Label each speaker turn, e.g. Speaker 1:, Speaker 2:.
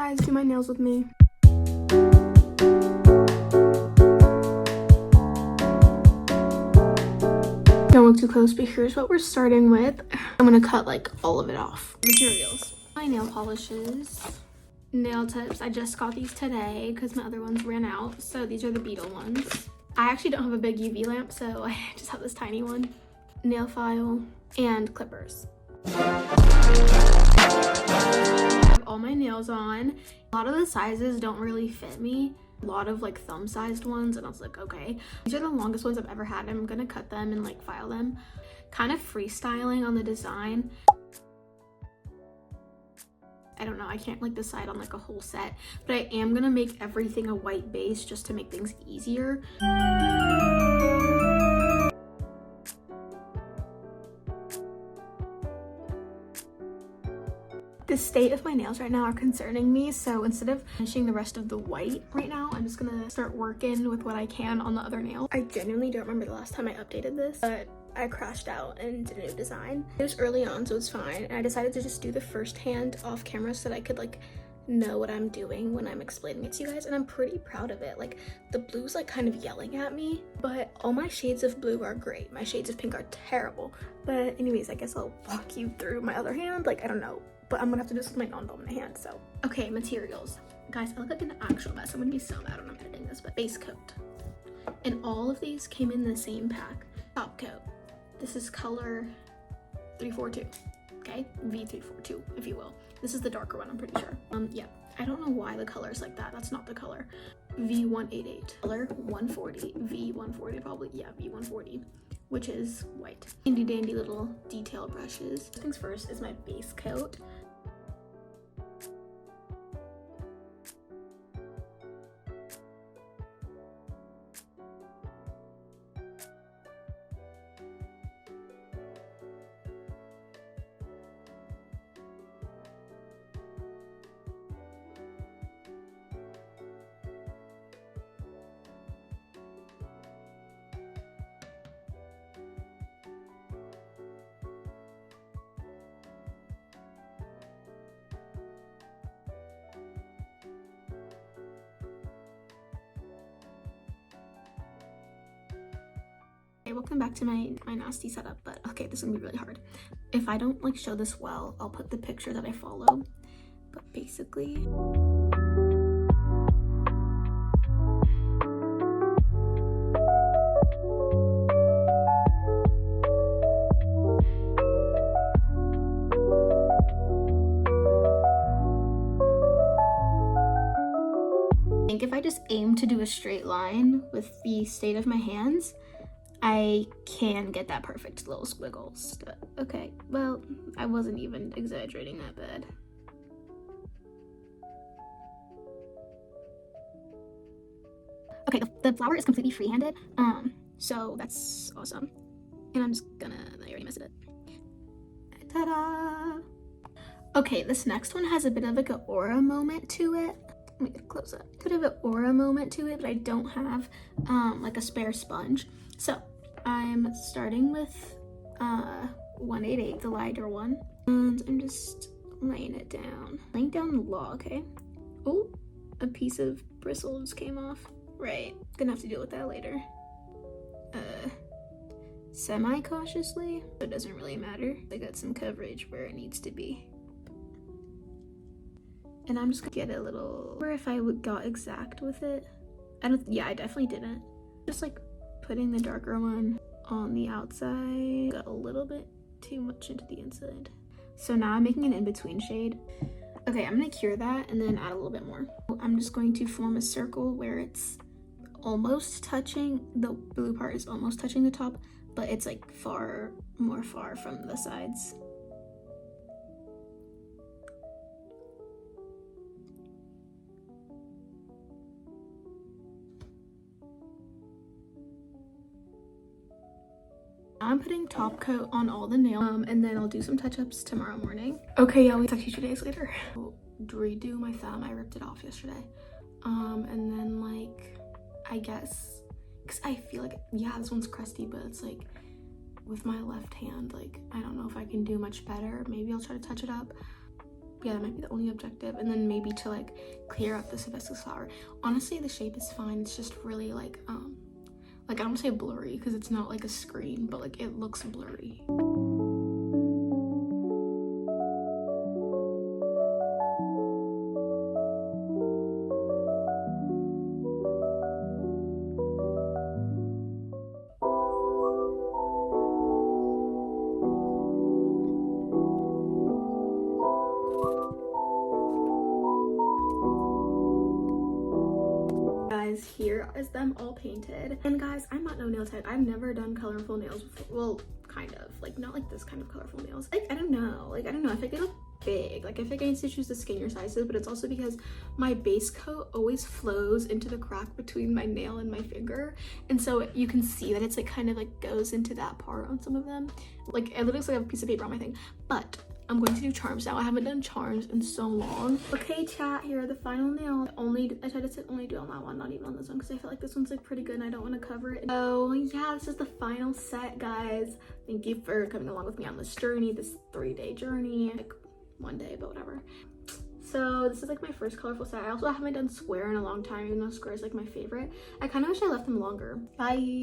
Speaker 1: guys, do my nails with me. Don't look too close, but here's what we're starting with. I'm gonna cut like all of it off. Materials. My nail polishes, nail tips. I just got these today because my other ones ran out. So these are the Beetle ones. I actually don't have a big UV lamp, so I just have this tiny one. Nail file and clippers. I have all my nails on. A lot of the sizes don't really fit me. A lot of like thumb sized ones, and I was like, okay, these are the longest ones I've ever had. I'm gonna cut them and like file them. Kind of freestyling on the design. I don't know, I can't like decide on like a whole set, but I am gonna make everything a white base just to make things easier. The state of my nails right now are concerning me, so instead of finishing the rest of the white right now, I'm just gonna start working with what I can on the other nail. I genuinely don't remember the last time I updated this, but I crashed out and did a new design. It was early on, so it's fine, and I decided to just do the first hand off camera so that I could like know what I'm doing when I'm explaining it to you guys, and I'm pretty proud of it. Like, the blue's like kind of yelling at me, but all my shades of blue are great. My shades of pink are terrible. But anyways, I guess I'll walk you through my other hand. Like, I don't know, but I'm gonna have to do this with my non-dominant hand, so. Okay, materials. Guys, I look like an actual mess. I'm gonna be so mad when I'm editing this, but base coat. And all of these came in the same pack. Top coat. This is color 342, okay? V342, if you will. This is the darker one, I'm pretty sure. Yeah, I don't know why the color is like that. That's not the color. V188, color 140, V140 probably, yeah, V140, which is white. Handy dandy little detail brushes. First things first is my base coat. Okay, welcome back to my nasty setup, but okay, this is gonna be really hard. If I don't like show this well, I'll put the picture that I follow, but basically. I think if I just aim to do a straight line with the state of my hands, I can get that perfect little squiggles. Okay, well, I wasn't even exaggerating that bad. Okay, the flower is completely free-handed, so that's awesome. And I'm just gonna, I already messed it up. Ta-da! Okay, this next one has a bit of like an aura moment to it. Let me get a close up. Bit of an aura moment to it, but I don't have like a spare sponge. So I'm starting with 188, the lighter one, and I'm just laying it down. Laying down the law, okay? Oh, a piece of bristles came off. Right, gonna have to deal with that later. Semi-cautiously, but it doesn't really matter. I got some coverage where it needs to be. And I'm just gonna get a little, or if I got exact with it. I definitely didn't. Just like putting the darker one on the outside. Got a little bit too much into the inside. So now I'm making an in-between shade. Okay, I'm gonna cure that and then add a little bit more. I'm just going to form a circle where it's almost touching, the blue part is almost touching the top, but it's like far from the sides. I'm putting top coat on all the nails, and then I'll do some touch-ups tomorrow morning. Okay, yeah, we'll talk to you 2 days later. I'll redo my thumb. I ripped it off yesterday. And then like, I guess, because I feel like, yeah, this one's crusty, but it's like, with my left hand, like, I don't know if I can do much better. Maybe I'll try to touch it up. Yeah, that might be the only objective. And then maybe to like clear up this hibiscus flower. Honestly, the shape is fine. It's just really like I don't want to say blurry because it's not like a screen, but like it looks blurry. Here is them all painted. And guys, I'm not no nail tech. I've never done colorful nails before. Well, kind of, like not like this kind of colorful nails. Like I don't know, I feel like they look big. Like I feel like I need to choose the skinnier sizes, but it's also because my base coat always flows into the crack between my nail and my finger, and so you can see that it's like kind of like goes into that part on some of them. Like it looks like I have a piece of paper on my thing. But I'm going to do charms now. I haven't done charms in so long. Okay, chat, here are the final nails. I tried to only do on that one, not even on this one, because I feel like this one's like pretty good and I don't want to cover it. So yeah, this is the final set, guys. Thank you for coming along with me on this journey, this 3-day journey. Like 1 day, but whatever. So this is like my first colorful set. I also haven't done square in a long time, even though square is like my favorite. I kind of wish I left them longer. Bye.